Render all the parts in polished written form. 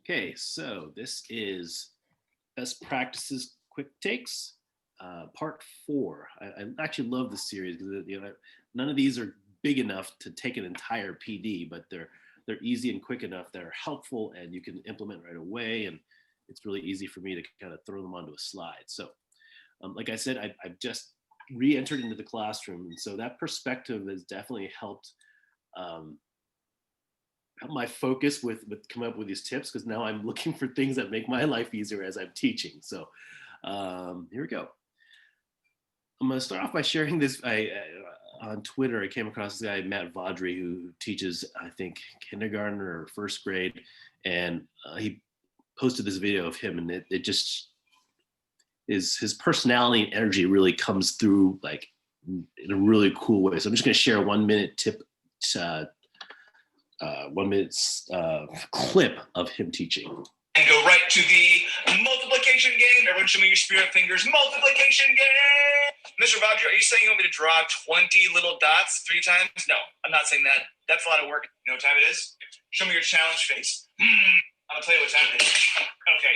Okay, so this is Best Practices Quick Takes, part 4. I actually love this series because none of these are big enough to take an entire PD, but they're easy and quick enough that are helpful and you can implement right away. And it's really easy for me to kind of throw them onto a slide. So, like I said, I've just re-entered into the classroom, and so that perspective has definitely helped. Um, my focus with coming up with these tips, because now I'm looking for things that make my life easier as I'm teaching. So here we go. I'm going to start off by sharing this. On Twitter, I came across this guy, Matt Vaudry, who teaches, I think, kindergarten or first grade. And he posted this video of him, and it just is, his personality and energy really comes through like in a really cool way. So I'm just going to share a 1 minute tip, 1 minute clip of him teaching. And go right to the multiplication game. Everyone show me your spirit fingers. Multiplication game. Mr. Vaudry, are you saying you want me to draw 20 little dots 3 times? No, I'm not saying that. That's a lot of work. You know what time it is? Show me your challenge face. I'm gonna tell you what time it is. Okay,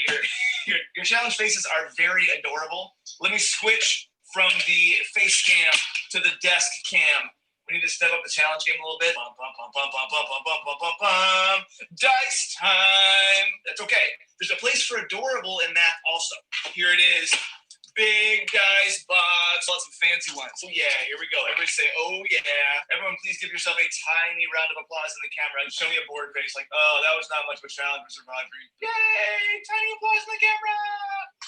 your challenge faces are very adorable. Let me switch from the face cam to the desk cam. We need to step up the challenge game a little bit. Bum, bum, bum, bum, bum, bum, bum, bum, bum, bum, bum. Dice time. That's okay. There's a place for adorable in that also. Here it is. Big dice box. Lots of fancy ones. So yeah, here we go. Everybody say, oh yeah. Everyone please give yourself a tiny round of applause in the camera. Show me a bored face like, oh, that was not much of a challenge, Mr. Vaudry. Yay, tiny applause in the camera.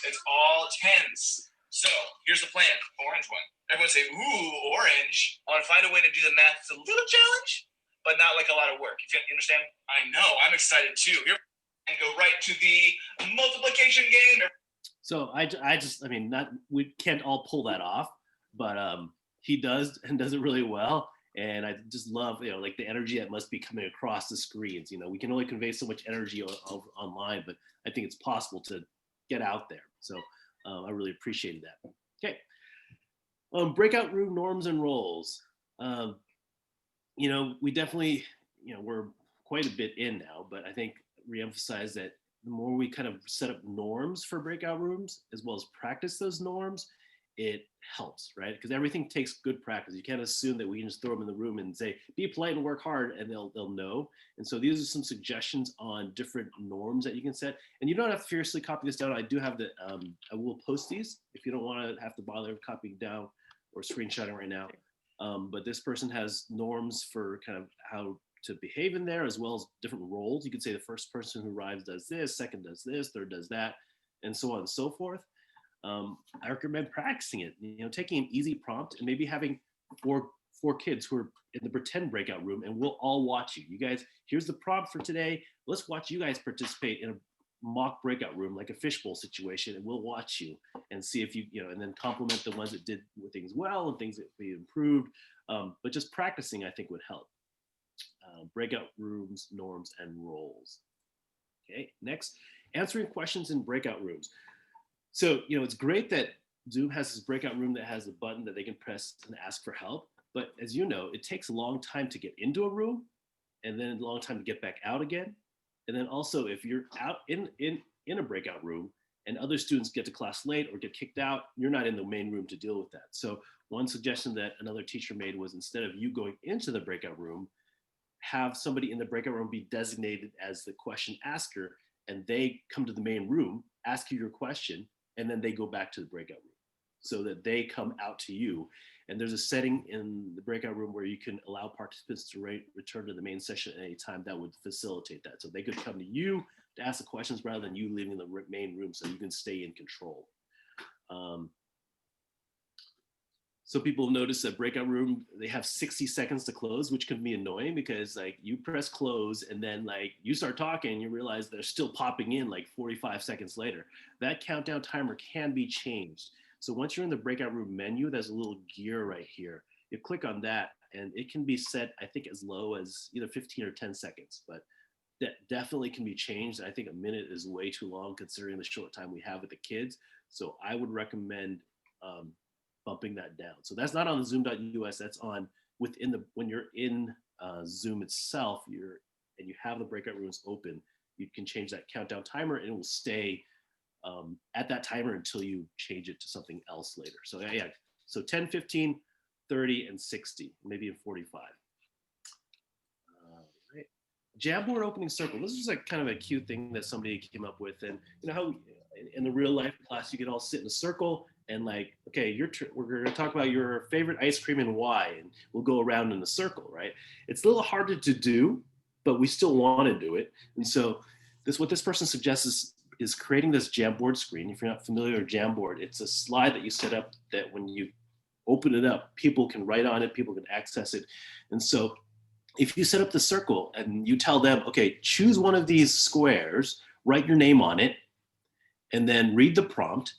It's all tense. So here's the plan. Orange one. Everyone say, ooh, orange. I want to find a way to do the math. It's a little challenge, but not like a lot of work. You understand? I know. I'm excited too. Here, and go right to the multiplication game. So I mean, we can't all pull that off, but he does, and does it really well. And I just love, like the energy that must be coming across the screens. We can only convey so much energy online, but I think it's possible to get out there. So I really appreciated that. Okay. Breakout room norms and roles. We definitely, we're quite a bit in now, but I think reemphasize that the more we kind of set up norms for breakout rooms, as well as practice those norms, it helps, right? Because everything takes good practice. You can't assume that we can just throw them in the room and say, be polite and work hard, and they'll know. And so these are some suggestions on different norms that you can set. And you don't have to fiercely copy this down. I do have I will post these if you don't want to have to bother copying down or screenshotting right now. But this person has norms for kind of how to behave in there, as well as different roles. You could say the first person who arrives does this, second does this, third does that, and so on and so forth. I recommend practicing it, taking an easy prompt and maybe having four kids who are in the pretend breakout room, and we'll all watch you. You guys, here's the prompt for today. Let's watch you guys participate in a mock breakout room, like a fishbowl situation, and we'll watch you and see if and then compliment the ones that did things well and things that we improved. But just practicing, I think, would help. Breakout rooms, norms, and roles. Okay, next, answering questions in breakout rooms. So, it's great that Zoom has this breakout room that has a button that they can press and ask for help. But as you know, it takes a long time to get into a room, and then a long time to get back out again. And then also, if you're out in a breakout room and other students get to class late or get kicked out, you're not in the main room to deal with that. So one suggestion that another teacher made was, instead of you going into the breakout room, have somebody in the breakout room be designated as the question asker, and they come to the main room, ask you your question, and then they go back to the breakout room so that they come out to you. And there's a setting in the breakout room where you can allow participants to return to the main session at any time that would facilitate that. So they could come to you to ask the questions rather than you leaving the main room, so you can stay in control. So people notice that breakout room, they have 60 seconds to close, which can be annoying because like you press close and then like you start talking, you realize they're still popping in like 45 seconds later. That countdown timer can be changed. So once you're in the breakout room menu, there's a little gear right here. You click on that and it can be set, I think, as low as either 15 or 10 seconds, but that definitely can be changed. I think a minute is way too long considering the short time we have with the kids. So I would recommend bumping that down. So that's not on the zoom.us, that's on when you're in Zoom itself, and you have the breakout rooms open, you can change that countdown timer and it will stay at that timer until you change it to something else later. So yeah, so 10, 15, 30, and 60, maybe in 45. Right. Jamboard opening circle. This is like kind of a cute thing that somebody came up with. And you know how in the real life class, you could all sit in a circle and like, okay, we're going to talk about your favorite ice cream and why, and we'll go around in a circle, right? It's a little harder to do, but we still want to do it. And so what this person suggests is creating this Jamboard screen. If you're not familiar with Jamboard, it's a slide that you set up that when you open it up, people can write on it, people can access it. And so if you set up the circle and you tell them, okay, choose one of these squares, write your name on it, and then read the prompt,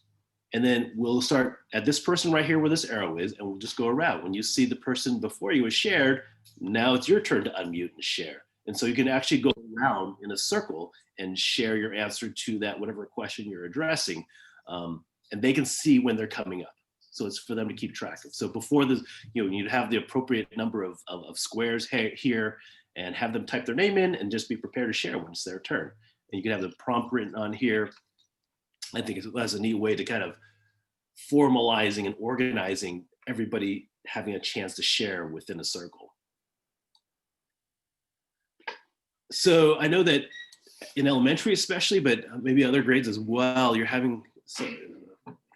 and then we'll start at this person right here where this arrow is, and we'll just go around. When you see the person before you is shared, now it's your turn to unmute and share. And so you can actually go around in a circle and share your answer to that, whatever question you're addressing. And they can see when they're coming up. So it's for them to keep track of. So before this, you'd have the appropriate number of squares here and have them type their name in and just be prepared to share when it's their turn. And you can have the prompt written on here. I think that's a neat way to kind of formalizing and organizing everybody having a chance to share within a circle. So I know that in elementary especially, but maybe other grades as well,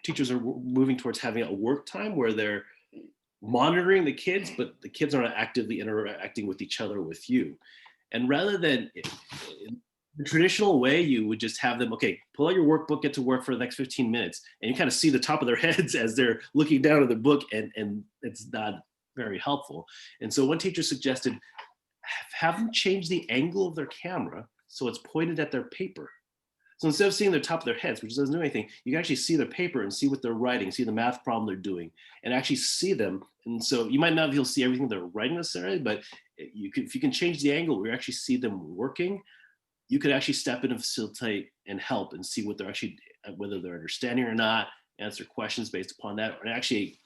teachers are moving towards having a work time where they're monitoring the kids, but the kids are not actively interacting with each other, with you. And rather than in the traditional way, you would just have them, okay, pull out your workbook, get to work for the next 15 minutes. And you kind of see the top of their heads as they're looking down at the book, and it's not very helpful. And so one teacher suggested have them change the angle of their camera so it's pointed at their paper. So instead of seeing the top of their heads, which doesn't do anything, you can actually see their paper and see what they're writing, see the math problem they're doing, and actually see them. And so you might not be able to see everything they're writing necessarily, but if you can change the angle where you actually see them working, you could actually step in and facilitate and help and see what they're actually, whether they're understanding or not, answer questions based upon that, and actually,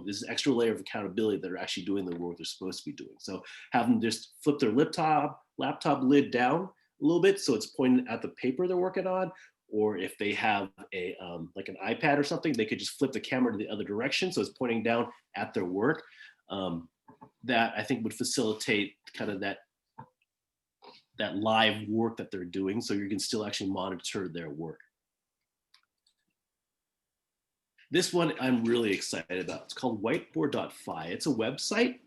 this extra layer of accountability that are actually doing the work they're supposed to be doing. So have them just flip their laptop lid down a little bit so it's pointed at the paper they're working on, or if they have a like an iPad or something, they could just flip the camera to the other direction so it's pointing down at their work. That I think would facilitate kind of that live work that they're doing, so you can still actually monitor their work. This one I'm really excited about. It's called whiteboard.fi. It's a website,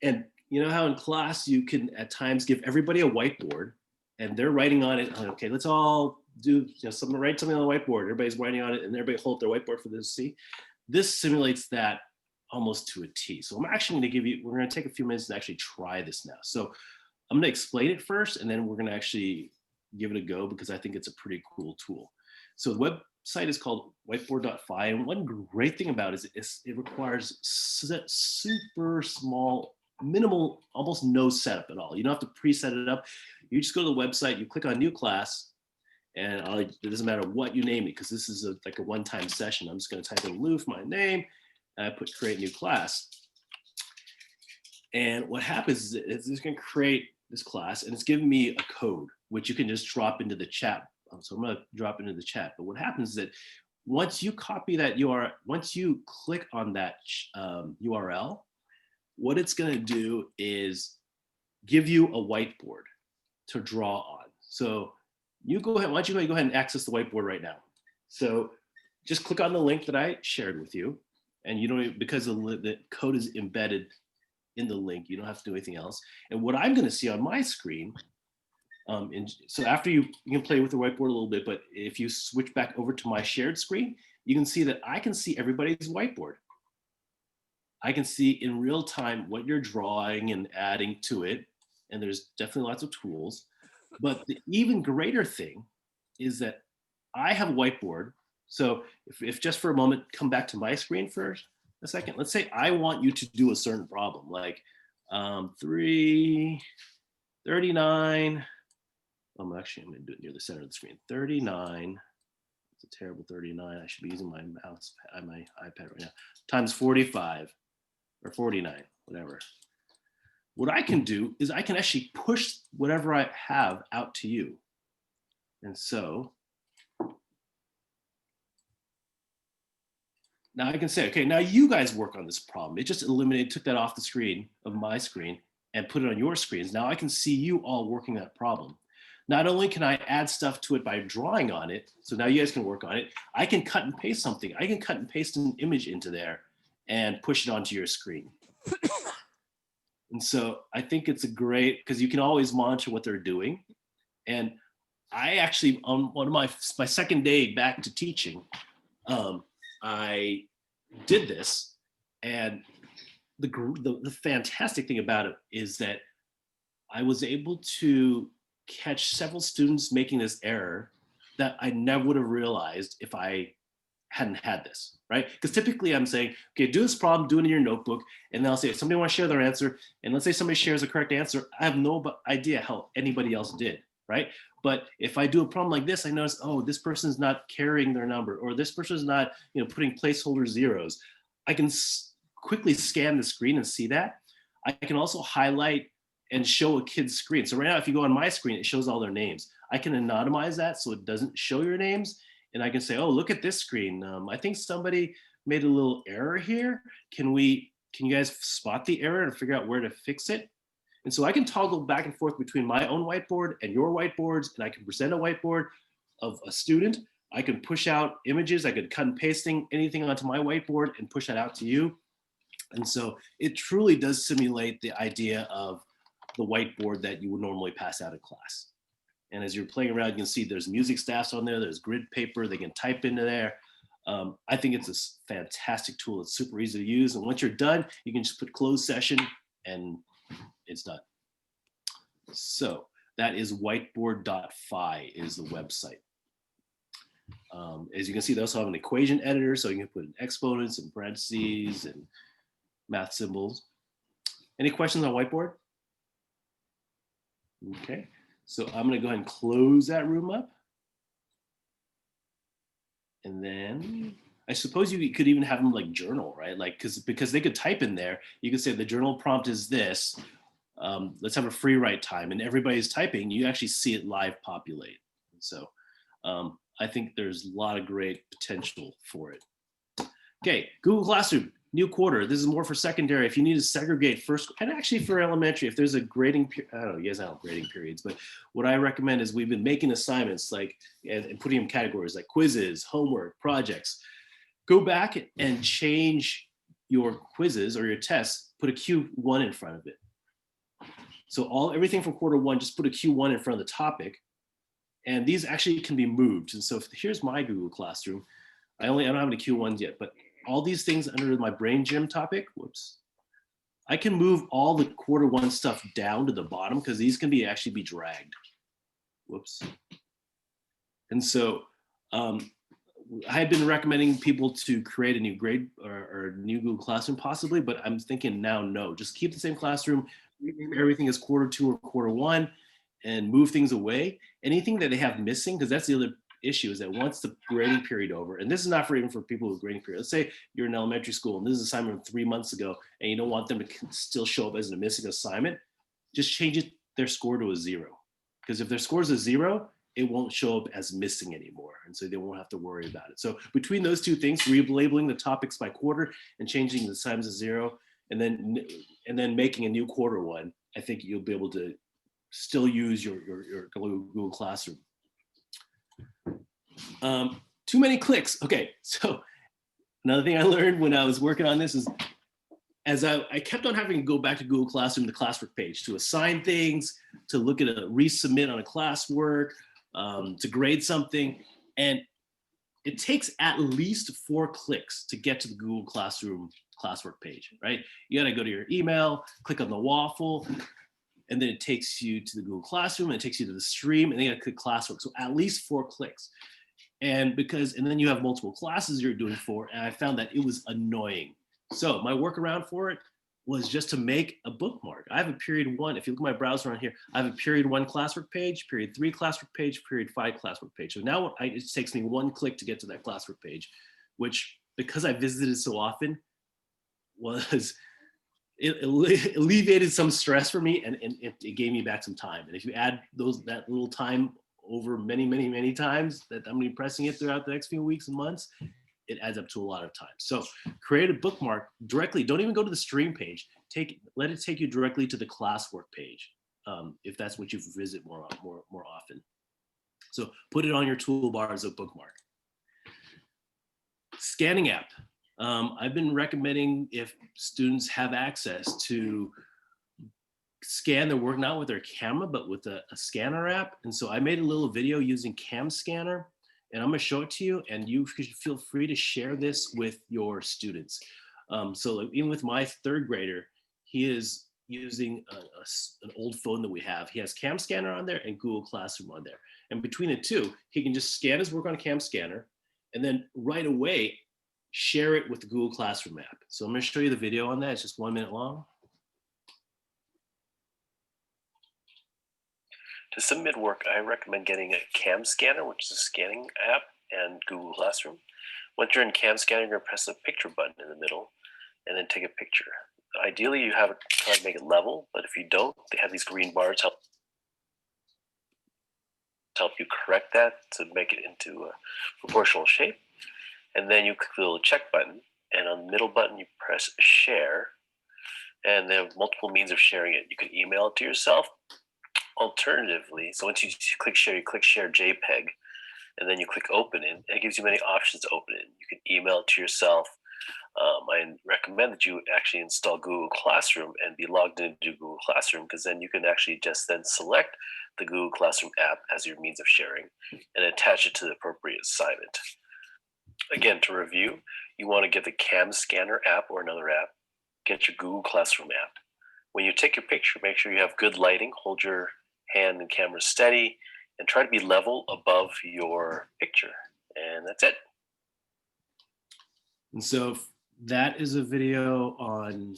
and you know how in class you can at times give everybody a whiteboard and they're writing on it. Okay, let's all do write something on the whiteboard. Everybody's writing on it and everybody hold their whiteboard for this to see. This simulates that almost to a T. So I'm actually going to we're going to take a few minutes and actually try this now. So I'm going to explain it first, and then we're going to actually give it a go because I think it's a pretty cool tool. So the website is called whiteboard.fi, and one great thing about it is it requires super small, minimal, almost no setup at all. You don't have to pre-set it up. You just go to the website, you click on new class, and it doesn't matter what you name it because this is like a one-time session. I'm just going to type in Lou for my name, and I put create new class. And what happens is it's going to create this class, and it's giving me a code, which you can just drop into the chat. So I'm going to drop into the chat. But what happens is that once you copy that URL, once you click on that URL, what it's going to do is give you a whiteboard to draw on. So you go ahead. Why don't you go ahead and access the whiteboard right now? So just click on the link that I shared with you, and you don't, because the code is embedded in the link, you don't have to do anything else. And what I'm going to see on my screen, and so after you can play with the whiteboard a little bit, but if you switch back over to my shared screen, you can see that I can see everybody's whiteboard. I can see in real time what you're drawing and adding to it, and there's definitely lots of tools. But the even greater thing is that I have a whiteboard. So if just for a moment, come back to my screen for a second. Let's say I want you to do a certain problem, like 339. I'm going to do it near the center of the screen. 39. It's a terrible 39. I should be using my mouse, my iPad right now. Times 45 or 49, whatever. What I can do is I can actually push whatever I have out to you. And so now I can say, okay, now you guys work on this problem. It just took that off the screen of my screen and put it on your screens. Now I can see you all working that problem. Not only can I add stuff to it by drawing on it, so now you guys can work on it, I can cut and paste something. I can cut and paste an image into there and push it onto your screen. And so I think it's a great, because you can always monitor what they're doing. And I actually, on one of my second day back to teaching, I did this, and the fantastic thing about it is that I was able to catch several students making this error that I never would have realized if I hadn't had this, right? Because typically I'm saying, okay, do this problem, do it in your notebook, and then I'll say, if somebody wants to share their answer, and let's say somebody shares a correct answer, I have no idea how anybody else did, right? But if I do a problem like this, I notice, oh, this person's not carrying their number, or this person's not, putting placeholder zeros. I can quickly scan the screen and see that. I can also highlight and show a kid's screen. So right now, if you go on my screen, it shows all their names. I can anonymize that so it doesn't show your names. And I can say, oh, look at this screen. I think somebody made a little error here. Can you guys spot the error and figure out where to fix it? And so I can toggle back and forth between my own whiteboard and your whiteboards, and I can present a whiteboard of a student. I can push out images. I could cut and pasting anything onto my whiteboard and push that out to you. And so it truly does simulate the idea of the whiteboard that you would normally pass out in class. And as you're playing around, you can see there's music staffs on there, there's grid paper, they can type into there. I think it's a fantastic tool. It's super easy to use. And once you're done, you can just put close session and it's done. So that is whiteboard.fi is the website. As you can see, they also have an equation editor, so you can put in exponents and parentheses and math symbols. Any questions on whiteboard? Okay, so I'm gonna go ahead and close that room up. And then I suppose you could even have them like journal, right? Like, because they could type in there, you could say the journal prompt is this, let's have a free write time, and everybody's typing, you actually see it live populate. So I think there's a lot of great potential for it. Okay, Google Classroom, new quarter. This is more for secondary. If you need to segregate first, and actually for elementary, if there's a grading, I don't know, you guys don't have grading periods, but what I recommend is we've been making assignments like, and putting them categories like quizzes, homework, projects. Go back and change your quizzes or your tests, put a Q1 in front of it. So everything from quarter one, just put a Q1 in front of the topic. And these actually can be moved. And so here's my Google Classroom. I don't have any Q1s yet, but all these things under my brain gym topic, whoops, I can move all the quarter one stuff down to the bottom because these can actually be dragged. Whoops. And so I've been recommending people to create a new grade or new Google Classroom possibly, but I'm thinking now, no, just keep the same classroom, rename everything as quarter two or quarter one, and move things away. Anything that they have missing, because that's the other issue, is that once the grading period over, and this is not even for people with grading period. Let's say you're in elementary school and this is an assignment from 3 months ago, and you don't want them to still show up as a missing assignment, just change their score to a 0. Because if their score is a 0, it won't show up as missing anymore, and so they won't have to worry about it. So between those two things, relabeling the topics by quarter and changing the times to 0, and then making a new quarter one, I think you'll be able to still use your Google Classroom. Too many clicks. Okay, so another thing I learned when I was working on this is, as I kept on having to go back to Google Classroom, the classwork page, to assign things, to look at resubmit on a classwork, to grade something, and it takes at least 4 clicks to get to the Google Classroom classwork page, right? You gotta go to your email, click on the waffle, and then it takes you to the Google Classroom, and it takes you to the stream, and then you gotta click classwork. So at least 4 clicks. And then you have multiple classes you're doing for, and I found that it was annoying. So my workaround for it was just to make a bookmark. I have a period 1, if you look at my browser on here, I have a period 1 classwork page, period 3 classwork page, period 5 classwork page. So now it takes me 1 click to get to that classwork page, which, because I visited so often, it alleviated some stress for me, and it gave me back some time. And if you add that little time over many, many, many times that I'm gonna be pressing it throughout the next few weeks and months, it adds up to a lot of time. So create a bookmark directly. Don't even go to the stream page. Let it take you directly to the classwork page, if that's what you visit more often. So put it on your toolbar as a bookmark. Scanning app. I've been recommending, if students have access, to scan their work not with their camera but with a scanner app. And so I made a little video using Cam Scanner, and I'm going to show it to you, and you should feel free to share this with your students. So even with my third grader, he is using an old phone that we have. He has Cam Scanner on there and Google Classroom on there, and between the two he can just scan his work on Cam Scanner and then right away share it with the Google Classroom app. So I'm going to show you the video on that. It's just 1 minute long. To submit work, I recommend getting a Cam Scanner, which is a scanning app, and Google Classroom. Once you're in Cam Scanner, you're going to press the picture button in the middle and then take a picture. Ideally, you have it try to make it level, but if you don't, they have these green bars to help you correct that to make it into a proportional shape. And then you click the little check button, and on the middle button, you press share, and they have multiple means of sharing it. You can email it to yourself. Alternatively, so once you click share JPEG, and then you click open it, and it gives you many options to open it. You can email it to yourself. I recommend that you actually install Google Classroom and be logged into Google Classroom, because then you can actually just then select the Google Classroom app as your means of sharing and attach it to the appropriate assignment. Again, to review, you want to get the Cam Scanner app or another app, get your Google Classroom app. When you take your picture, make sure you have good lighting, hold your hand and camera steady, and try to be level above your picture. And that's it. And so that is a video on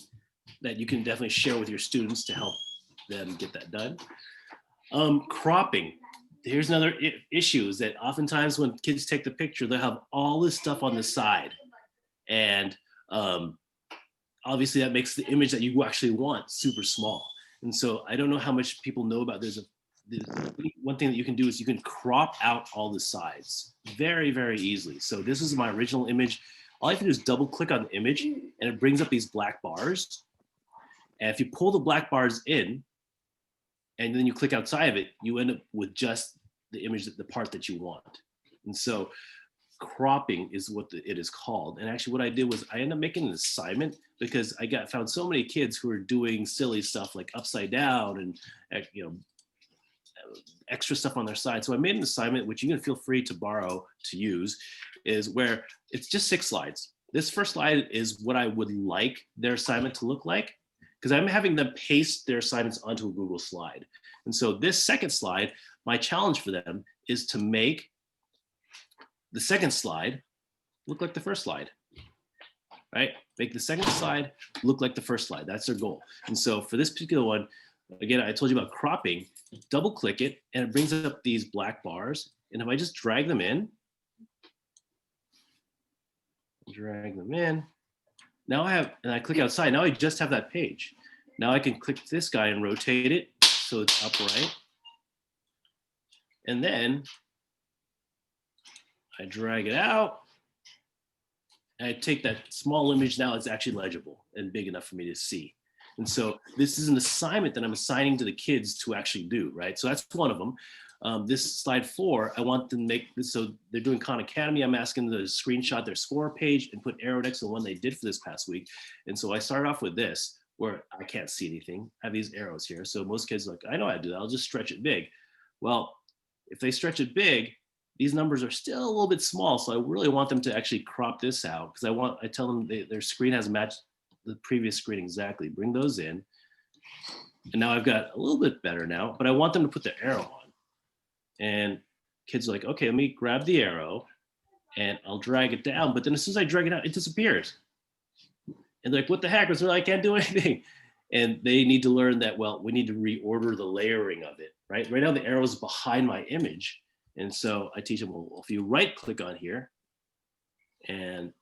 that you can definitely share with your students to help them get that done. Cropping. Here's another issue, is that oftentimes when kids take the picture, they'll have all this stuff on the side. And obviously that makes the image that you actually want super small. And so I don't know how much people know about this. One thing that you can do is you can crop out all the sides very, very easily. So this is my original image. All I have to do is double click on the image and it brings up these black bars. And if you pull the black bars in and then you click outside of it, you end up with just the image, the part that you want. And so cropping is what it is called. And actually what I did was I ended up making an assignment, because I found so many kids who are doing silly stuff like upside down and extra stuff on their side. So I made an assignment, which you can feel free to borrow to use, is where it's just 6 slides. This first slide is what I would like their assignment to look like, because I'm having them paste their assignments onto a Google slide. And so this second slide, my challenge for them is to make the second slide look like the first slide, right? Make the second slide look like the first slide. That's their goal. And so for this particular one, again, I told you about cropping, double click it, and it brings up these black bars. And if I just drag them in, now I click outside, now I just have that page. Now I can click this guy and rotate it so it's upright. And then I drag it out. And I take that small image, now it's actually legible and big enough for me to see. And so this is an assignment that I'm assigning to the kids to actually do, right? So that's one of them. This slide 4, I want them to make this, so they're doing Khan Academy. I'm asking them to screenshot their score page and put arrow next to the one they did for this past week. And so I started off with this, where I can't see anything. I have these arrows here. So most kids are like, I know how to do that. I'll just stretch it big. Well, if they stretch it big, these numbers are still a little bit small. So I really want them to actually crop this out, because I tell them their screen has matched the previous screen exactly. Bring those in. And now I've got a little bit better now, but I want them to put the arrow on. And kids are like, okay, let me grab the arrow and I'll drag it down. But then as soon as I drag it out, it disappears. And they're like, what the heck? I can't do anything. And they need to learn that, well, we need to reorder the layering of it, right? Right now the arrow is behind my image. And so I teach them, well, if you right click on here and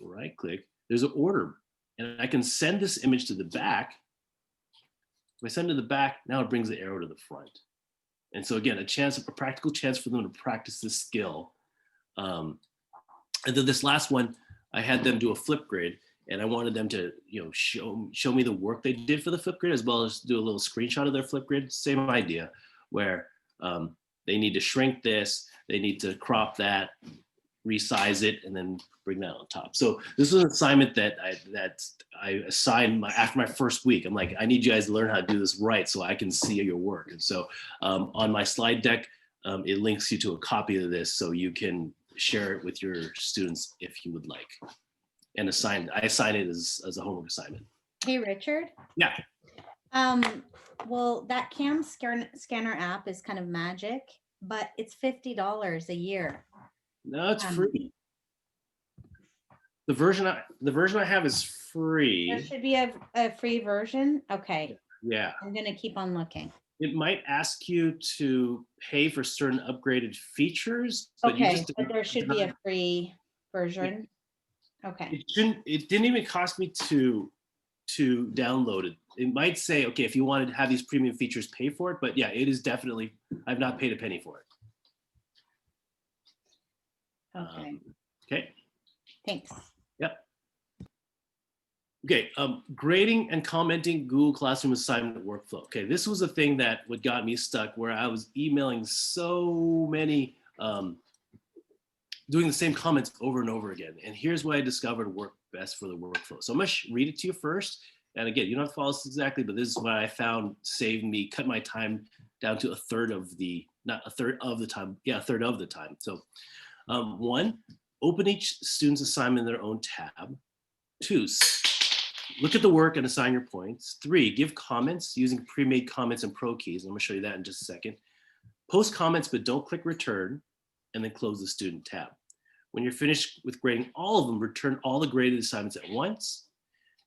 right click, there's an order. And I can send this image to the back. If I send it to the back, now it brings the arrow to the front. And so again, a practical chance for them to practice this skill. And then this last one, I had them do a flip grade, and I wanted them to, show me the work they did for the flip grade, as well as do a little screenshot of their flip grade. Same idea, where they need to shrink this, they need to crop that, resize it, and then bring that on top. So this was an assignment that I assigned after my first week. I'm like, I need you guys to learn how to do this right so I can see your work. And so on my slide deck, it links you to a copy of this so you can share it with your students if you would like. And I assign it as a homework assignment. Hey, Richard. Yeah. Well, that CAM scanner app is kind of magic, but it's $50 a year. No, it's free. The version I have is free. There should be a free version. Okay. Yeah. I'm gonna keep on looking. It might ask you to pay for certain upgraded features, but okay, but there should be a free version. Okay. It didn't even cost me to download it. It might say, okay, if you wanted to have these premium features, pay for it. But yeah, it is definitely, I've not paid a penny for it. Okay. Okay. Thanks. Yep. Okay, grading and commenting Google Classroom assignment workflow. Okay, this was a thing that what got me stuck, where I was emailing so many, doing the same comments over and over again. And here's what I discovered worked best for the workflow. So I'm gonna read it to you first. And again, you don't have to follow this exactly, but this is what I found saved me, cut my time down to a third of the time. So 1, open each student's assignment in their own tab. 2, look at the work and assign your points. 3, give comments using pre-made comments and pro keys. I'm gonna show you that in just a second. Post comments, but don't click return, and then close the student tab. When you're finished with grading all of them, return all the graded assignments at once.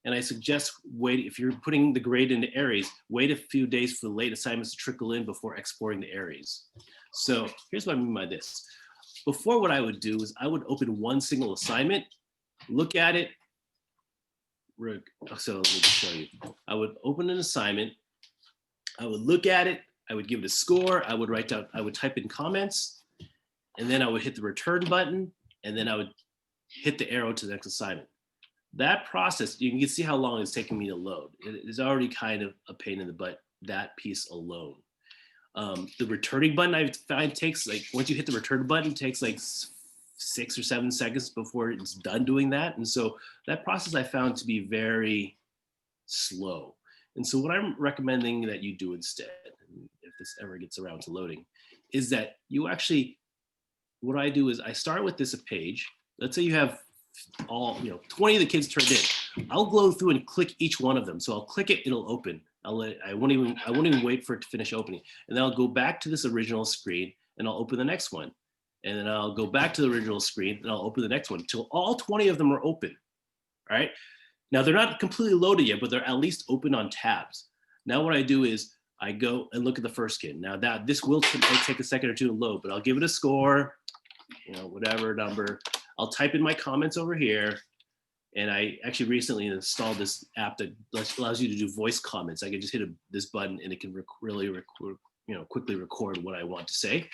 And I suggest if you're putting the grade into Aries, wait a few days for the late assignments to trickle in before exporting the Aries. So here's what I mean by this. Before, what I would do is I would open one single assignment, look at it. So let me just show you. I would open an assignment, I would look at it, I would give it a score, I would type in comments, and then I would hit the return button, and then I would hit the arrow to the next assignment. That process, you can see how long it's taking me to load. It is already kind of a pain in the butt, that piece alone. The returning button I find takes, like, once you hit the return button, it takes like 6 or 7 seconds before it's done doing that. And so that process I found to be very slow. And so what I'm recommending that you do instead, if this ever gets around to loading, is that you actually, what I do is I start with this page. Let's say you have all, 20 of the kids turned in. I'll go through and click each one of them. So I'll click it, it'll open. I won't even wait for it to finish opening. And then I'll go back to this original screen and I'll open the next one. And then I'll go back to the original screen and I'll open the next one until all 20 of them are open. All right. Now they're not completely loaded yet, but they're at least open on tabs. Now what I do is I go and look at the first kid. Now this will take a second or two to load, but I'll give it a score, whatever number. I'll type in my comments over here. And I actually recently installed this app that allows you to do voice comments. I can just hit this button and it can quickly record what I want to say.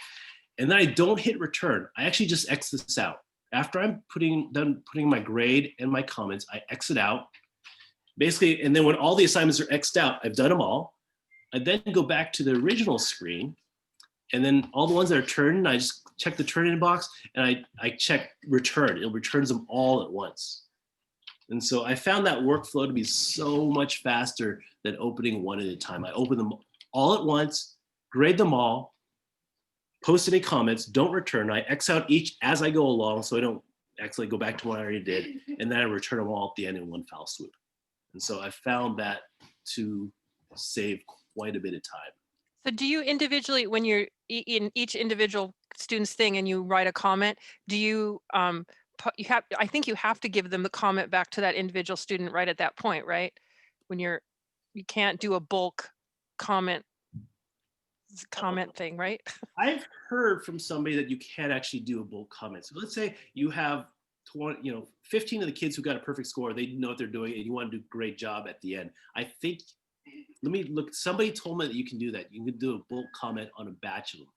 And then I don't hit return. I actually just exit this out. After I'm done putting my grade and my comments, I exit out. Basically, and then when all the assignments are X'd out, I've done them all. I then go back to the original screen, and then all the ones that are turned, I just check the turn-in box, and I check return. It returns them all at once. And so I found that workflow to be so much faster than opening one at a time. I open them all at once, grade them all, post any comments, don't return. I X out each as I go along so I don't actually go back to what I already did. And then I return them all at the end in one foul swoop. And so I found that to save quite a bit of time. So do you individually, when you're in each individual student's thing and you write a comment, do you, I think you have to give them the comment back to that individual student right at that point, right? When you can't do a bulk comment thing, right? I've heard from somebody that you can't actually do a bulk comment. So let's say you have 15 of the kids who got a perfect score, they know what they're doing, and you want to do a great job at the end. I think let me look. Somebody told me that you can do that. You can do a bulk comment on a batch of them.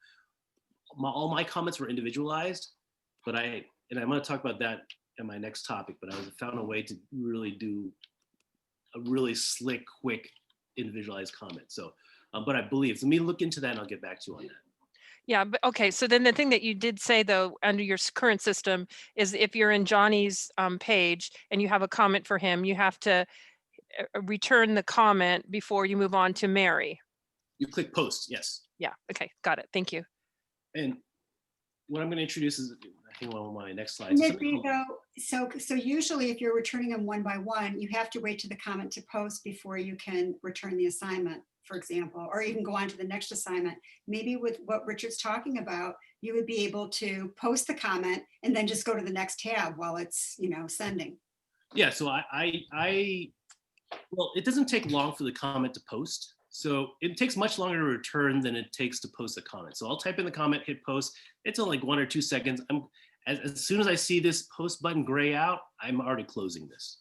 All my comments were individualized, but I'm going to talk about that in my next topic. But I found a way to really do a really slick, quick, individualized comment. So, but I believe. So let me look into that, and I'll get back to you on that. Yeah, but okay. So then the thing that you did say though, under your current system, is if you're in Johnny's page and you have a comment for him, you have to return the comment before you move on to Mary. You click post, yes. Yeah. Okay. Got it. Thank you. And what I'm going to introduce is, I think, one of my next slides. Wouldn't it be though, so usually if you're returning them one by one, you have to wait to the comment to post before you can return the assignment, for example, or even go on to the next assignment. Maybe with what Richard's talking about, you would be able to post the comment and then just go to the next tab while it's, sending. Yeah, so well, it doesn't take long for the comment to post. So it takes much longer to return than it takes to post a comment. So I'll type in the comment, hit post. It's only like 1 or 2 seconds. As soon as I see this post button gray out, I'm already closing this.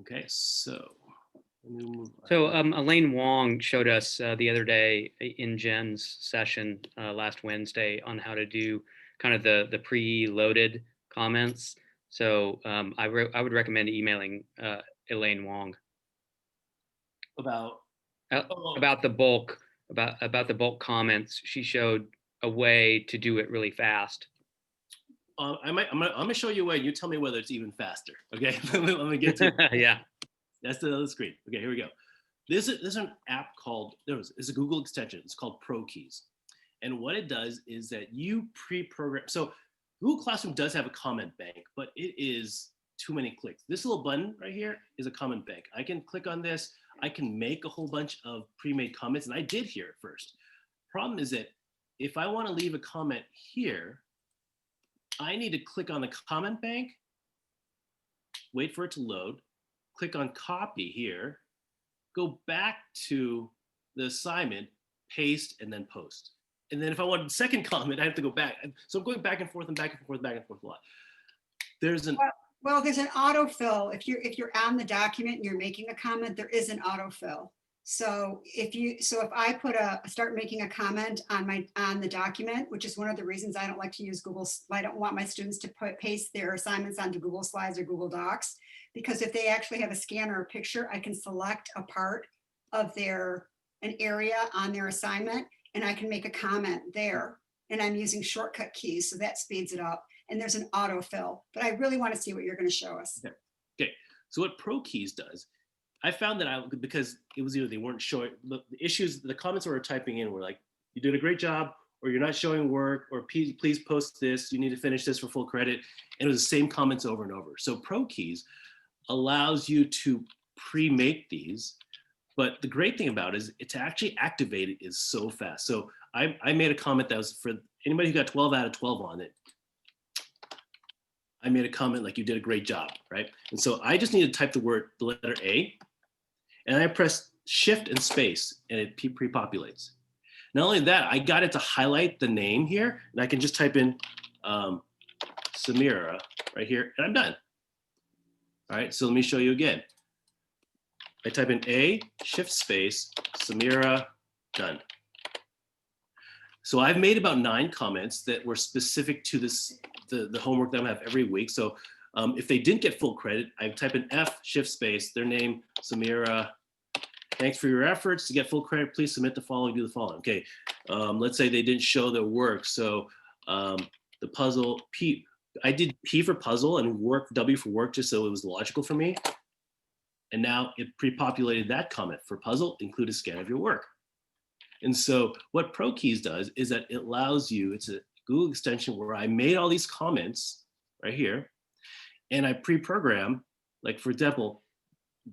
Okay, so let me move on. So Elaine Wong showed us the other day in Jen's session last Wednesday on how to do kind of the pre-loaded comments. So I would recommend emailing Elaine Wong about the bulk comments. She showed a way to do it really fast. I'm gonna show you a way. You tell me whether it's even faster. Okay, let me get to it. Yeah. That's the other screen. Okay, here we go. This is an app called, it's a Google extension. It's called ProKeys. And what it does is that you pre-program. So Google Classroom does have a comment bank, but it is too many clicks. This little button right here is a comment bank. I can click on this. I can make a whole bunch of pre-made comments, and I did here at first. Problem is that if I want to leave a comment here, I need to click on the comment bank, wait for it to load, click on copy here, go back to the assignment, paste, and then post. And then if I want a second comment, I have to go back. So I'm going back and forth and back and forth, back and forth a lot. There's an Well, there's an autofill. If you're on the document and you're making a comment, there is an autofill. So if I start making a comment on the document, which is one of the reasons I don't like to use Google. I don't want my students to paste their assignments onto Google Slides or Google Docs, because if they actually have a scan or a picture, I can select a part of an area on their assignment, and I can make a comment there. And I'm using shortcut keys, so that speeds it up. And there's an autofill, but I really want to see what you're going to show us. Okay. So what ProKeys does, I found that because it was either they weren't showing the issues, the comments we were typing in were like, you did a great job, or you're not showing work, or please post this, you need to finish this for full credit. And it was the same comments over and over. So ProKeys allows you to pre-make these, but the great thing about it is it's actually activated is so fast. So I made a comment that was for anybody who got 12 out of 12 on it. I made a comment like, you did a great job, right? And so I just need to type the letter A, and I press Shift and space, and it pre-populates. Not only that, I got it to highlight the name here, and I can just type in Samira right here, and I'm done. All right, so let me show you again. I type in A, Shift space, Samira, done. So I've made about 9 comments that were specific to this, the homework that I'm gonna have every week. So if they didn't get full credit, I type in F, Shift space, their name, Samira. Thanks for your efforts. To get full credit, please submit the following, do the following. Okay, let's say they didn't show their work. So the puzzle, P, I did P for puzzle and work, W for work, just so it was logical for me. And now it pre-populated that comment for puzzle, include a scan of your work. And so what ProKeys does is that it allows you, it's a Google extension where I made all these comments right here, and I pre-program, like for example,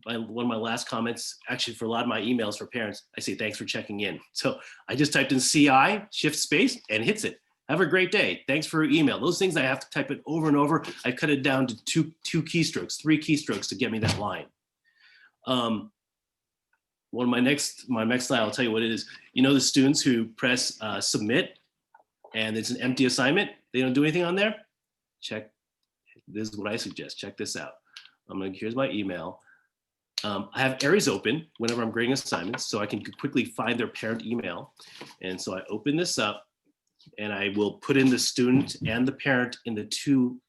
one of my last comments, actually for a lot of my emails for parents, I say, thanks for checking in. So I just typed in CI, Shift space, and hits it. Have a great day. Thanks for your email. Those things I have to type it over and over. I cut it down to two keystrokes, 3 keystrokes to get me that line. One of my next slide, I'll tell you what it is. You know the students who press submit and it's an empty assignment, they don't do anything on there? Check, this is what I suggest, check this out. Here's my email. I have Aries open whenever I'm grading assignments, so I can quickly find their parent email. And so I open this up and I will put in the student and the parent in the to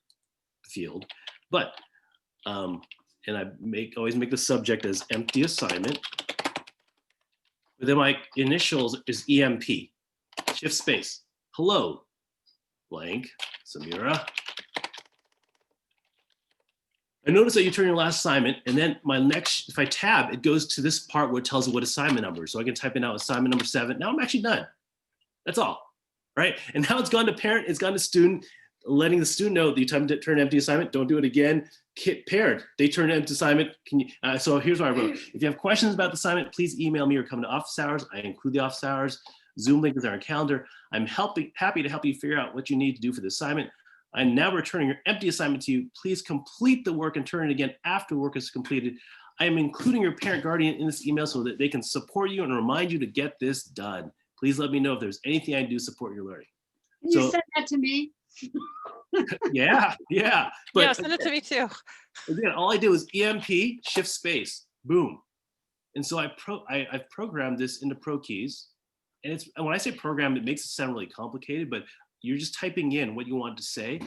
field. But, and I always make the subject as empty assignment. But then my initials is EMP, shift space, hello, blank, Samira. I notice that you turn your last assignment, and then my next, if I tab, it goes to this part where it tells you what assignment number. So I can type in now assignment number 7. Now I'm actually done. That's all, right? And now it's gone to parent, it's gone to student, letting the student know that you time to turn empty assignment, don't do it again. Parent, they turn empty assignment. Can you? So here's what I wrote. If you have questions about the assignment, please email me or come to office hours. I include the office hours. Zoom link is on our calendar. I'm happy to help you figure out what you need to do for the assignment. I'm now returning your empty assignment to you. Please complete the work and turn it again after work is completed. I am including your parent guardian in this email so that they can support you and remind you to get this done. Please let me know if there's anything I can do to support your learning. Can you send that to me? Yeah. But Yeah, send it to me too. again, all I did was EMP, shift space, boom. And so I've programmed this into ProKeys. And when I say programmed, it makes it sound really complicated, but you're just typing in what you want to say.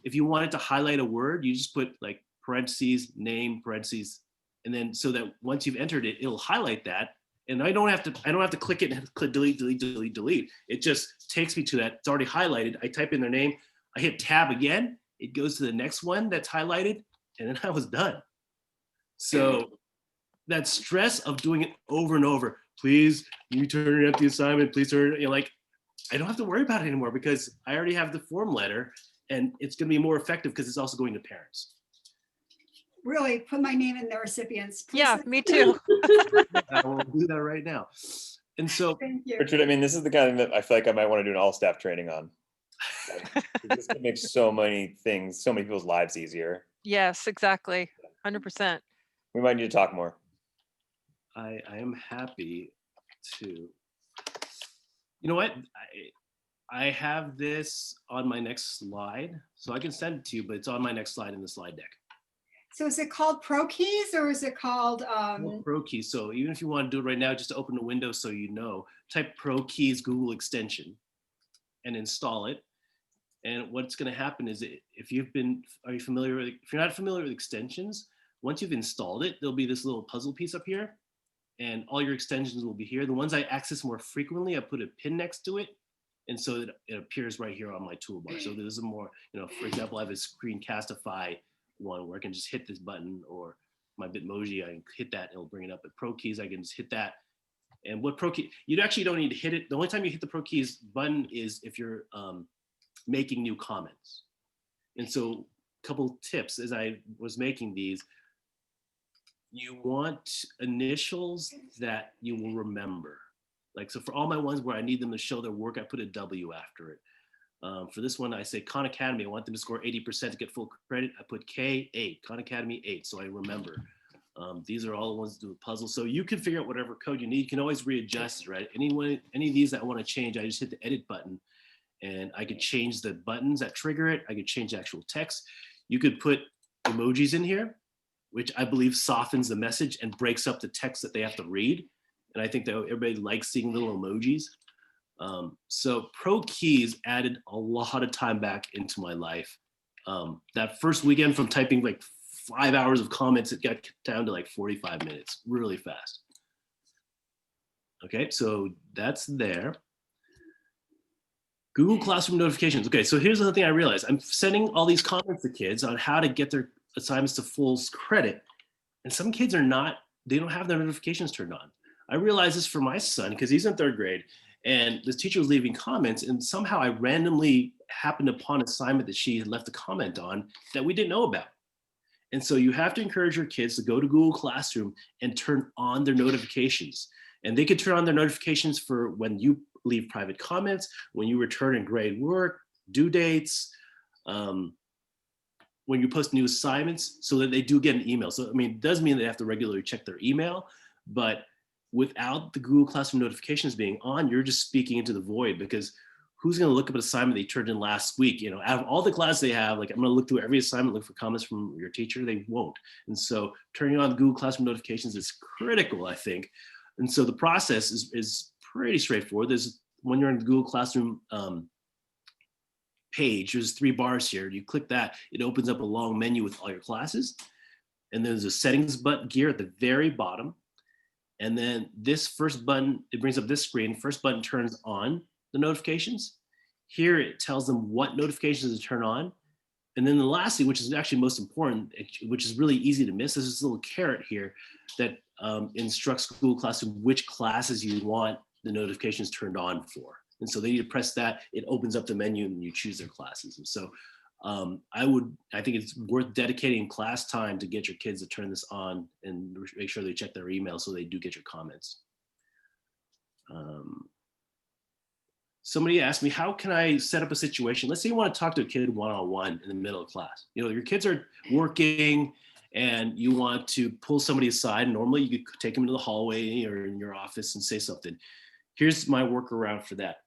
If you wanted to highlight a word, you just put like parentheses, name, parentheses, and then so that once you've entered it, it'll highlight that. And I don't have to click it and click delete, delete, delete, delete. It just takes me to that. It's already highlighted. I type in their name. I hit tab again. It goes to the next one that's highlighted, and then I was done. So that stress of doing it over and over, please, you turn an empty assignment, please turn, like, I don't have to worry about it anymore because I already have the form letter, and it's going to be more effective because it's also going to parents. Really, put my name in the recipients. Please. Yeah, me too. I will do that right now. And so, Thank you. Richard, I mean, this is the kind of thing that I feel like I might want to do an all staff training on. Like, this can make so many things, so many people's lives easier. Yes, exactly. 100%. We might need to talk more. I am happy to, you know what? I have this on my next slide, so I can send it to you, but it's on my next slide in the slide deck. So is it called ProKeys or is it called? ProKeys. So even if you want to do it right now, just to open the window so you know, type ProKeys Google extension and install it. And what's going to happen is if you're not familiar with extensions, once you've installed it, there'll be this little puzzle piece up here and all your extensions will be here. The ones I access more frequently, I put a pin next to it. And so that it appears right here on my toolbar. So there's a more, for example, I have a Screencastify one where I can just hit this button, or my Bitmoji, I can hit that, and it'll bring it up. At ProKeys, I can just hit that. And what ProKeys, you actually don't need to hit it. The only time you hit the ProKeys button is if you're making new comments. And so a couple tips as I was making these, you want initials that you will remember. Like, so for all my ones where I need them to show their work, I put a W after it. For this one, I say Khan Academy. I want them to score 80% to get full credit. I put K8, Khan Academy 8, so I remember. These are all the ones that do a puzzle. So you can figure out whatever code you need. You can always readjust it, right? Any of these that I want to change, I just hit the edit button, and I could change the buttons that trigger it. I could change the actual text. You could put emojis in here, which I believe softens the message and breaks up the text that they have to read. And I think that everybody likes seeing little emojis. So ProKeys added a lot of time back into my life. That first weekend from typing like 5 hours of comments, it got down to like 45 minutes, really fast. Okay, so that's there. Google Classroom notifications. Okay, so here's the thing I realized. I'm sending all these comments to kids on how to get their assignments to full credit. And some kids they don't have their notifications turned on. I realized this for my son because he's in 3rd grade. And the teacher was leaving comments, and somehow I randomly happened upon an assignment that she had left a comment on that we didn't know about. And so you have to encourage your kids to go to Google Classroom and turn on their notifications. And they could turn on their notifications for when you leave private comments, when you return and grade work, due dates, when you post new assignments, so that they do get an email. So, I mean, it does mean they have to regularly check their email, but without the Google Classroom notifications being on, you're just speaking into the void, because who's going to look up an assignment they turned in last week? You know, out of all the classes they have, like I'm going to look through every assignment, look for comments from your teacher. They won't. And so turning on Google Classroom notifications is critical, I think. And so the process is pretty straightforward. There's, when you're in the Google Classroom page, there's 3 bars here. You click that, it opens up a long menu with all your classes. And there's a settings button gear at the very bottom. And then this first button, it brings up this screen. First button turns on the notifications. Here it tells them what notifications to turn on. And then the lastly, which is actually most important, which is really easy to miss, is this little caret here that instructs Google Classroom which classes you want the notifications turned on for. And so they need to press that, it opens up the menu and you choose their classes. And so I think it's worth dedicating class time to get your kids to turn this on and make sure they check their email so they do get your comments. Somebody asked me, how can I set up a situation? Let's say you want to talk to a kid one-on-one in the middle of class. You know, your kids are working and you want to pull somebody aside. Normally you could take them into the hallway or in your office and say something. Here's my workaround for that.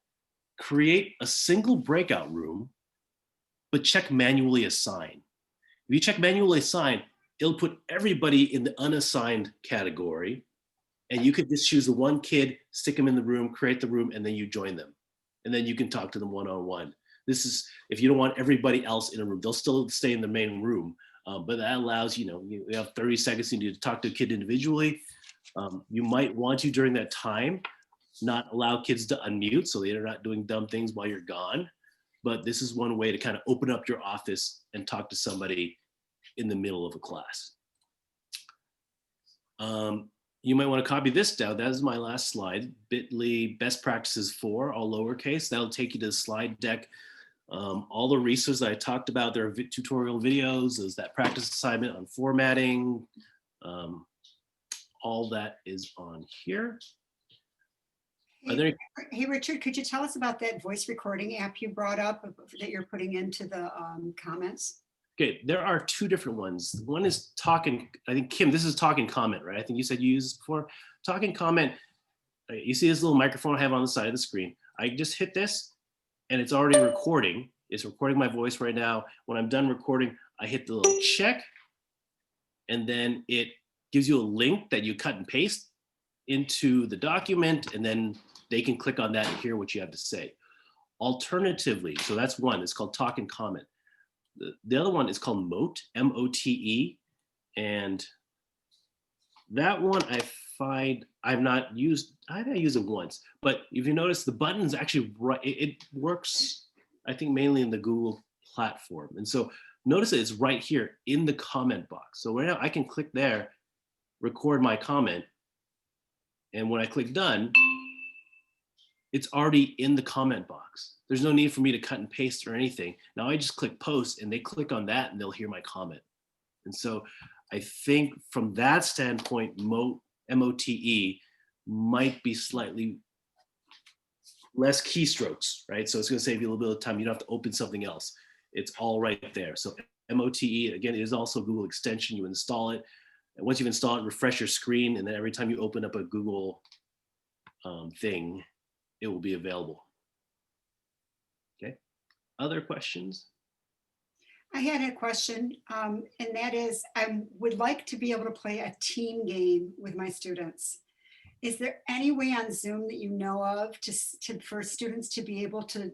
Create a single breakout room, but check manually assign. If you check manually assign, it'll put everybody in the unassigned category. And you could just choose the one kid, stick them in the room, create the room, and then you join them. And then you can talk to them one-on-one. This is, if you don't want everybody else in a room, they'll still stay in the main room. But that allows, you know, you have 30 seconds to talk to a kid individually. You might want to, during that time, not allow kids to unmute so they're not doing dumb things while you're gone. But this is one way to kind of open up your office and talk to somebody in the middle of a class. You might want to copy this down. That is my last slide. Bit.ly best practices 4, all lowercase. That'll take you to the slide deck. All the resources I talked about, there are tutorial videos. There's that practice assignment on formatting. All that is on here. Are there... Hey, Richard, could you tell us about that voice recording app you brought up that you're putting into the comments? Okay, there are 2 different ones. One is Talking, I think, Kim, this is Talking Comment, right? I think you said you used this before. Talking Comment, you see this little microphone I have on the side of the screen. I just hit this and it's already recording. It's recording my voice right now. When I'm done recording, I hit the little check and then it gives you a link that you cut and paste into the document, and then they can click on that and hear what you have to say. Alternatively, so that's one, it's called Talk and Comment. The other one is called Mote, M-O-T-E, and that one I find I've not used it once, but if you notice the button's actually right, it works, I think mainly in the Google platform. And so notice that it's right here in the comment box. So right now I can click there, record my comment, and when I click done, it's already in the comment box. There's no need for me to cut and paste or anything. Now I just click post and they click on that and they'll hear my comment. And so I think from that standpoint, M-O-T-E might be slightly less keystrokes, right? So it's gonna save you a little bit of time. You don't have to open something else. It's all right there. So M-O-T-E, again, it is also a Google extension. You install it. And once you've installed it, refresh your screen. And then every time you open up a Google thing, it will be available. Okay, other questions? I had a question, and that is, I would like to be able to play a team game with my students. Is there any way on Zoom that you know of for students to be able to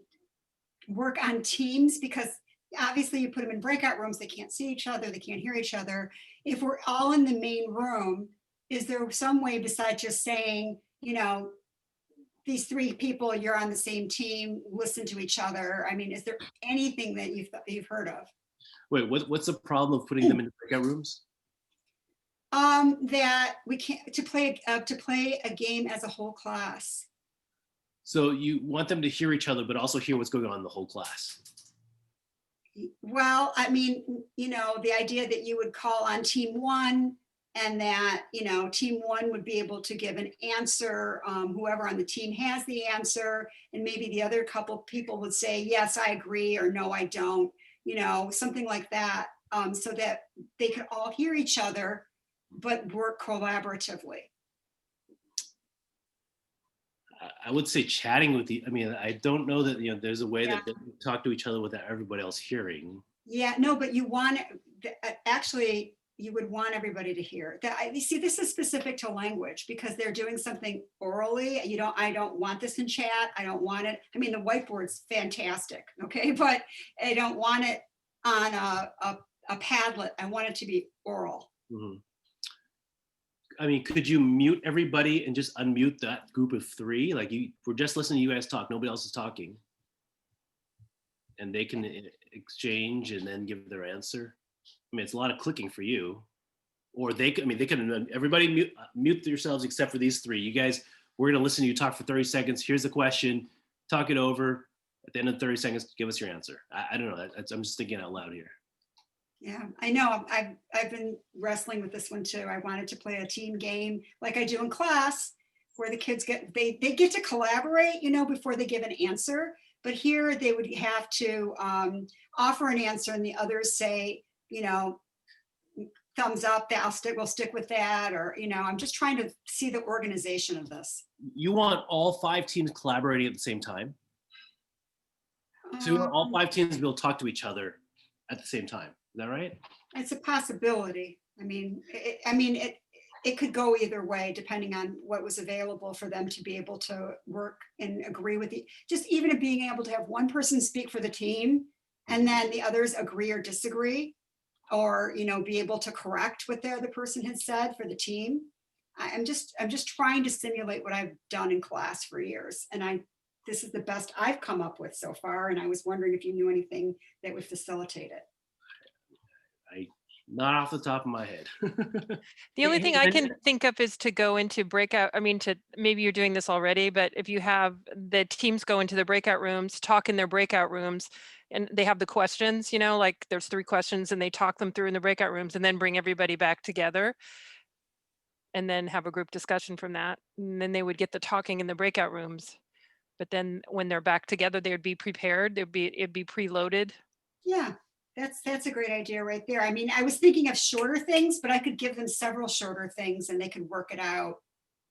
work on teams? Because obviously you put them in breakout rooms, they can't see each other, they can't hear each other. If we're all in the main room, is there some way besides just saying, you know, these 3 people, you're on the same team, listen to each other? I mean, is there anything that you've heard of? Wait, what's the problem of putting them into breakout rooms? That we can't, to play a game as a whole class. So you want them to hear each other, but also hear what's going on in the whole class. Well, I mean, you know, the idea that you would call on team 1 and that, you know, team 1 would be able to give an answer, whoever on the team has the answer, and maybe the other couple people would say, yes, I agree, or no, I don't, you know, something like that, so that they could all hear each other, but work collaboratively. I would say chatting with the, I mean, I don't know that, there's a way Yeah. that they talk to each other without everybody else hearing. Yeah, no, but you want, actually, you would want everybody to hear that. You see, this is specific to language because they're doing something orally. I don't want this in chat. I don't want it. I mean, the whiteboard's fantastic, okay? But I don't want it on a Padlet. I want it to be oral. Mhm. I mean, could you mute everybody and just unmute that group of three? Like we're just listening to you guys talk, nobody else is talking. And they can exchange and then give their answer. I mean, it's a lot of clicking for you. Or they can, everybody mute yourselves except for these three. You guys, we're gonna listen to you talk for 30 seconds. Here's the question, talk it over. At the end of 30 seconds, give us your answer. I don't know, I'm just thinking out loud here. Yeah, I know. I've been wrestling with this one too. I wanted to play a team game like I do in class, where the kids they get to collaborate, before they give an answer. But here they would have to offer an answer, and the others say, thumbs up. We'll stick with that, or I'm just trying to see the organization of this. You want all 5 teams collaborating at the same time? So you want all 5 teams to be able to talk to each other at the same time. Is that right? It's a possibility. I mean, it could go either way depending on what was available for them to be able to work and agree with just even being able to have one person speak for the team and then the others agree or disagree, or be able to correct what the other person has said for the team. I'm just trying to simulate what I've done in class for years, and this is the best I've come up with so far, and I was wondering if you knew anything that would facilitate it. Not off the top of my head. The only thing I can think of is to go into breakout. I mean, maybe you're doing this already, but if you have the teams go into the breakout rooms, talk in their breakout rooms, and they have the questions, like there's 3 questions and they talk them through in the breakout rooms and then bring everybody back together and then have a group discussion from that. And then they would get the talking in the breakout rooms. But then when they're back together, they would be prepared. It'd be preloaded. Yeah, that's a great idea right there. I mean, I was thinking of shorter things, but I could give them several shorter things and they could work it out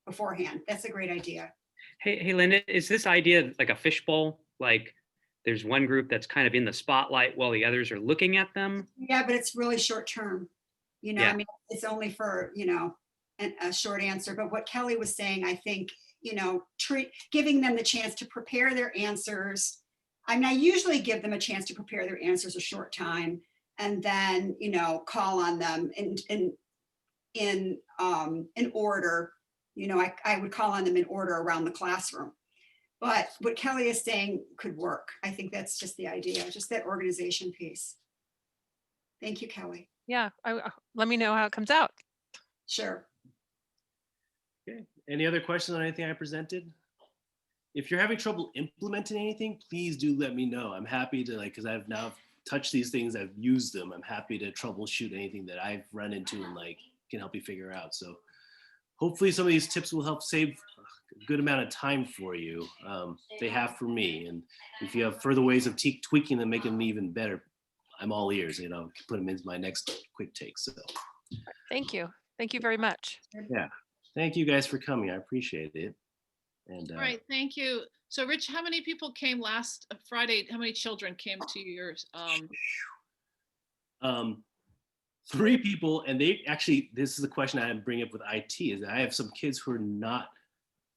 beforehand. That's a great idea. Hey, Linda, is this idea like a fishbowl? Like there's one group that's kind of in the spotlight while the others are looking at them? Yeah, but it's really short term. Yeah. I mean, it's only for, a short answer. But what Kelly was saying, I think, giving them the chance to prepare their answers. I mean, I usually give them a chance to prepare their answers a short time and then, call on them in order. I would call on them in order around the classroom. But what Kelly is saying could work. I think that's just the idea, just that organization piece. Thank you, Kelly. Yeah, let me know how it comes out. Sure. Okay. Any other questions on anything I presented? If you're having trouble implementing anything, please do let me know. I'm happy to because I've now touched these things, I've used them. I'm happy to troubleshoot anything that I've run into and can help you figure out. So hopefully some of these tips will help save a good amount of time for you. They have for me. And if you have further ways of tweaking them, making them even better, I'm all ears, put them into my next quick take. So Thank you. Thank you very much. Yeah. Thank you guys for coming. I appreciate it. And All right, thank you. So Rich, how many people came last Friday? How many children came to your 3 people, and they actually, this is the question I bring up with IT, is that I have some kids who are not,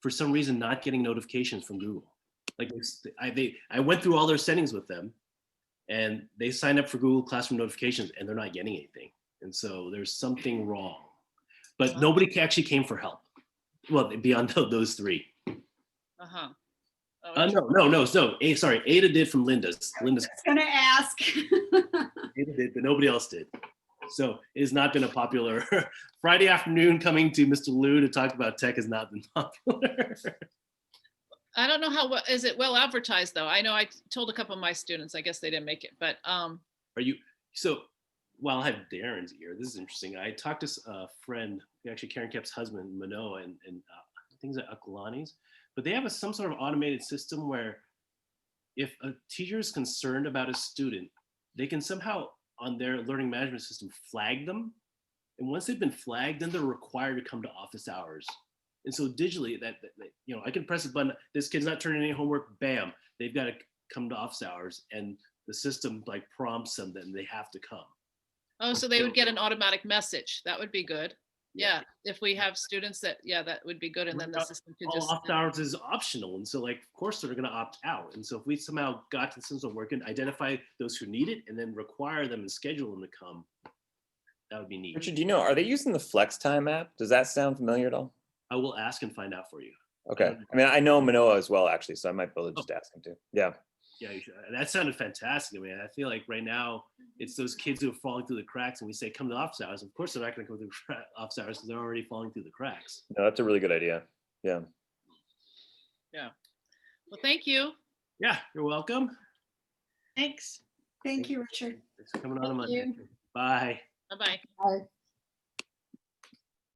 for some reason, not getting notifications from Google. Like I went through all their settings with them and they signed up for Google Classroom notifications and they're not getting anything. And so there's something wrong, but nobody actually came for help. Well, beyond those 3. uh-huh. No. Sorry, Ada did from Linda's. I was going to ask. Ada did, but nobody else did. So it has not been a popular Friday afternoon coming to Mr. Liu to talk about tech has not been popular. I don't know how is it well advertised though. I know I told a couple of my students, I guess they didn't make it, but Are you so? Well, I have Darren's ear. This is interesting. I talked to a friend, actually Karen Kep's husband, Manoa, and things at Akulani's, but they have some sort of automated system where if a teacher is concerned about a student, they can somehow on their learning management system flag them. And once they've been flagged, then they're required to come to office hours And so digitally, you know, I can press a button. This kid's not turning any homework. Bam, they've got to come to office hours, and the system like prompts them that they have to come. Oh, so they would get an automatic message. That would be good. Yeah. Yeah, if we have students that, yeah, that would be good. And then the system could All just. opt hours is optional, and so like of course they're going to opt out. And so if we somehow got to the system working, identify those who need it, and then require them and schedule them to come, that would be neat. Richard, do you know, are they using the Flex Time app? Does that sound familiar at all? I will ask and find out for you. Okay. I mean, I know Manoa as well, actually, so I might be able to just ask him too. Yeah. Yeah, you should. That sounded fantastic. I mean, I feel like right now it's those kids who are falling through the cracks, and we say come to office hours. Of course, they're not going to come through office hours because they're already falling through the cracks. No, that's a really good idea. Yeah. Yeah. Well, thank you. Yeah, you're welcome. Thanks. Thank you, Richard. Thanks for coming on Thank Monday. you. Bye. Bye-bye. Bye.